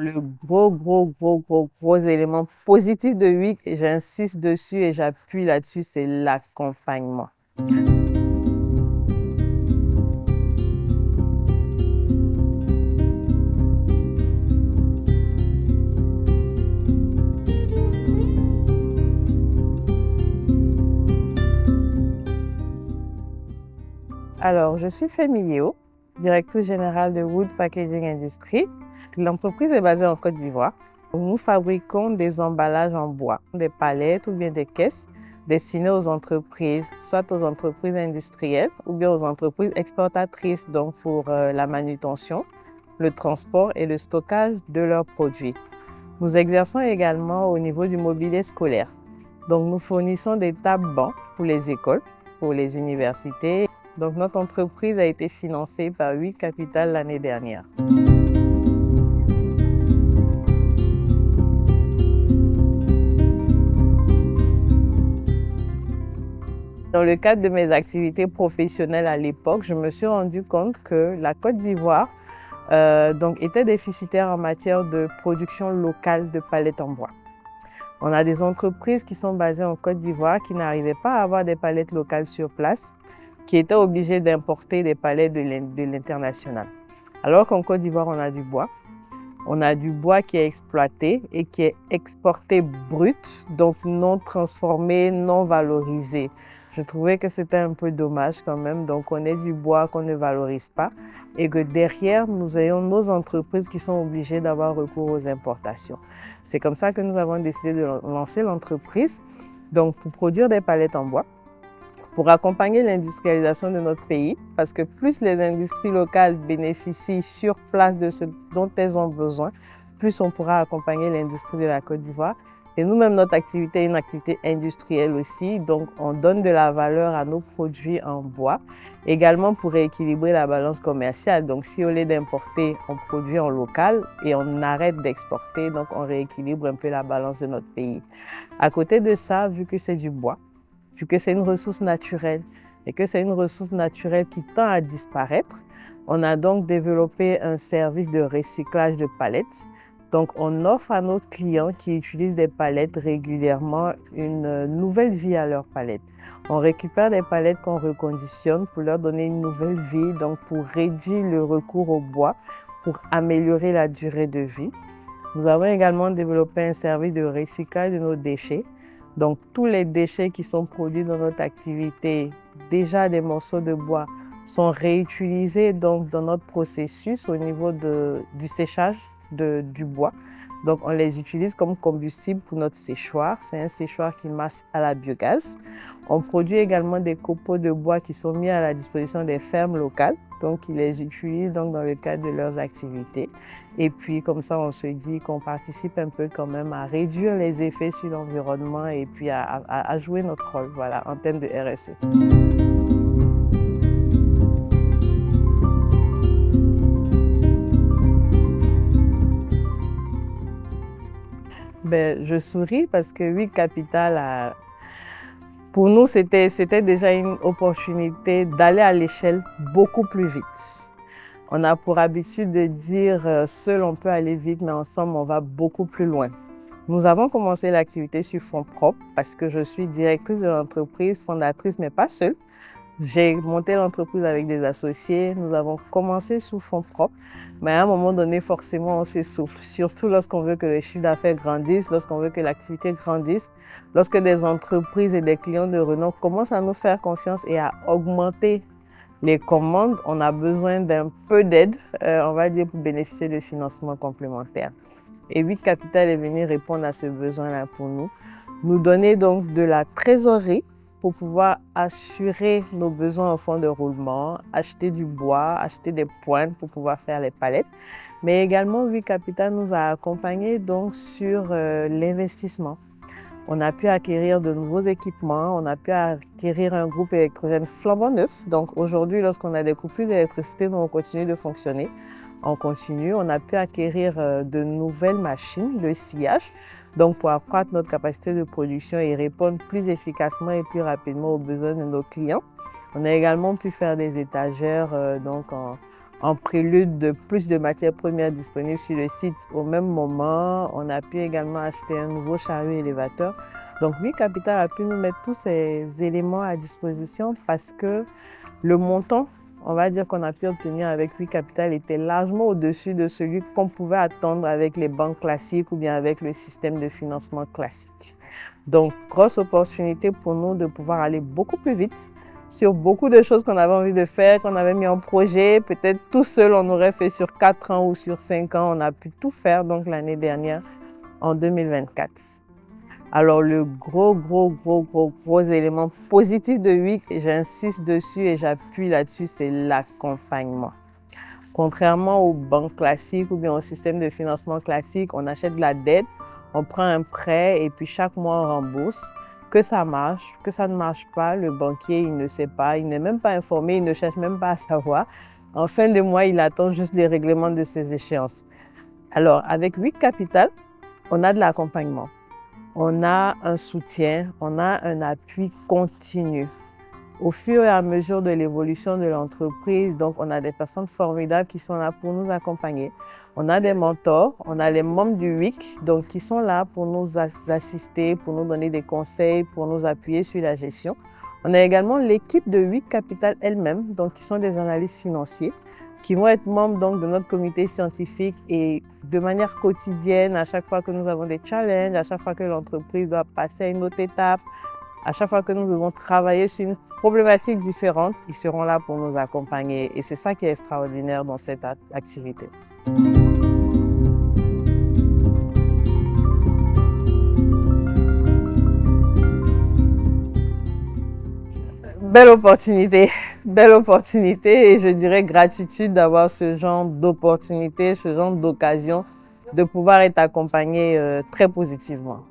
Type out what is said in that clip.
Le gros élément positif de WIC, et j'insiste dessus et j'appuie là-dessus, c'est l'accompagnement. Alors, je suis Femi Yeo, directrice générale de Wood Packaging Industry. L'entreprise est basée en Côte d'Ivoire. Nous fabriquons des emballages en bois, des palettes ou bien des caisses destinées aux entreprises, soit aux entreprises industrielles ou bien aux entreprises exportatrices, donc pour la manutention, le transport et le stockage de leurs produits. Nous exerçons également au niveau du mobilier scolaire. Donc, nous fournissons des tables-bancs pour les écoles, pour les universités. Donc, notre entreprise a été financée par WIC Capital l'année dernière. Dans le cadre de mes activités professionnelles à l'époque, je me suis rendu compte que la Côte d'Ivoire était déficitaire en matière de production locale de palettes en bois. On a des entreprises qui sont basées en Côte d'Ivoire qui n'arrivaient pas à avoir des palettes locales sur place, qui étaient obligées d'importer des palettes de l'international. Alors qu'en Côte d'Ivoire, on a du bois. On a du bois qui est exploité et qui est exporté brut, donc non transformé, non valorisé. Je trouvais que c'était un peu dommage quand même. Donc, on est du bois qu'on ne valorise pas et que derrière, nous ayons nos entreprises qui sont obligées d'avoir recours aux importations. C'est comme ça que nous avons décidé de lancer l'entreprise, donc pour produire des palettes en bois, pour accompagner l'industrialisation de notre pays, parce que plus les industries locales bénéficient sur place de ce dont elles ont besoin, plus on pourra accompagner l'industrie de la Côte d'Ivoire. Et nous-mêmes, notre activité est une activité industrielle aussi, donc on donne de la valeur à nos produits en bois, également pour rééquilibrer la balance commerciale. Donc si au lieu d'importer, on produit en local et on arrête d'exporter, donc on rééquilibre un peu la balance de notre pays. À côté de ça, vu que c'est du bois, vu que c'est une ressource naturelle et que c'est une ressource naturelle qui tend à disparaître, on a donc développé un service de recyclage de palettes. Donc, on offre à nos clients qui utilisent des palettes régulièrement une nouvelle vie à leurs palettes. On récupère des palettes qu'on reconditionne pour leur donner une nouvelle vie, donc pour réduire le recours au bois, pour améliorer la durée de vie. Nous avons également développé un service de recyclage de nos déchets. Donc, tous les déchets qui sont produits dans notre activité, déjà des morceaux de bois, sont réutilisés donc, dans notre processus au niveau du séchage du bois. Donc, on les utilise comme combustible pour notre séchoir. C'est un séchoir qui marche à la biogaz. On produit également des copeaux de bois qui sont mis à la disposition des fermes locales. Donc, ils les utilisent donc, dans le cadre de leurs activités. Et puis, comme ça, on se dit qu'on participe un peu quand même à réduire les effets sur l'environnement et puis à jouer notre rôle, voilà, en termes de RSE. Je souris parce que WIC Capital, pour nous, c'était déjà une opportunité d'aller à l'échelle beaucoup plus vite. On a pour habitude de dire seul on peut aller vite, mais ensemble on va beaucoup plus loin. Nous avons commencé l'activité sur fonds propres parce que je suis directrice de l'entreprise, fondatrice, mais pas seule. J'ai monté l'entreprise avec des associés, nous avons commencé sous fonds propres, mais à un moment donné, forcément, on s'essouffle, surtout lorsqu'on veut que le chiffre d'affaires grandisse, lorsqu'on veut que l'activité grandisse, lorsque des entreprises et des clients de renom commencent à nous faire confiance et à augmenter les commandes, on a besoin d'un peu d'aide, on va dire, pour bénéficier de financements complémentaires. Et WIC Capital est venu répondre à ce besoin-là pour nous donner donc de la trésorerie pour pouvoir assurer nos besoins au fonds de roulement, acheter du bois, acheter des pointes pour pouvoir faire les palettes. Mais également, WIC Capital nous a accompagnés donc sur l'investissement. On a pu acquérir de nouveaux équipements, on a pu acquérir un groupe électrogène flambant neuf. Donc aujourd'hui, lorsqu'on a des coupures d'électricité, nous on continue de fonctionner. On continue, on a pu acquérir de nouvelles machines de sciage, donc pour accroître notre capacité de production et répondre plus efficacement et plus rapidement aux besoins de nos clients. On a également pu faire des étagères donc en prélude de plus de matières premières disponibles sur le site au même moment. On a pu également acheter un nouveau chariot élévateur. Donc, Oui Capital a pu nous mettre tous ces éléments à disposition parce que le montant, on va dire, qu'on a pu obtenir avec Oui Capital était largement au-dessus de celui qu'on pouvait attendre avec les banques classiques ou bien avec le système de financement classique. Donc, grosse opportunité pour nous de pouvoir aller beaucoup plus vite sur beaucoup de choses qu'on avait envie de faire, qu'on avait mis en projet. Peut-être tout seul, on aurait fait sur 4 ans ou sur 5 ans. On a pu tout faire donc l'année dernière, en 2024. Alors, le gros élément positif de WIC, j'insiste dessus et j'appuie là-dessus, c'est l'accompagnement. Contrairement aux banques classiques ou bien au système de financement classique, on achète de la dette, on prend un prêt et puis chaque mois on rembourse. Que ça marche, que ça ne marche pas, le banquier, il ne sait pas, il n'est même pas informé, il ne cherche même pas à savoir. En fin de mois, il attend juste les règlements de ses échéances. Alors, avec WIC Capital, on a de l'accompagnement. On a un soutien, on a un appui continu. Au fur et à mesure de l'évolution de l'entreprise, donc on a des personnes formidables qui sont là pour nous accompagner. On a des mentors, on a les membres du WIC donc, qui sont là pour nous assister, pour nous donner des conseils, pour nous appuyer sur la gestion. On a également l'équipe de WIC Capital elle-même, donc qui sont des analystes financiers, qui vont être membres donc, de notre comité scientifique et de manière quotidienne, à chaque fois que nous avons des challenges, à chaque fois que l'entreprise doit passer à une autre étape, à chaque fois que nous devons travailler sur une problématique différente, ils seront là pour nous accompagner. Et c'est ça qui est extraordinaire dans cette activité. Belle opportunité et je dirais gratitude d'avoir ce genre d'opportunité, ce genre d'occasion de pouvoir être accompagné très positivement.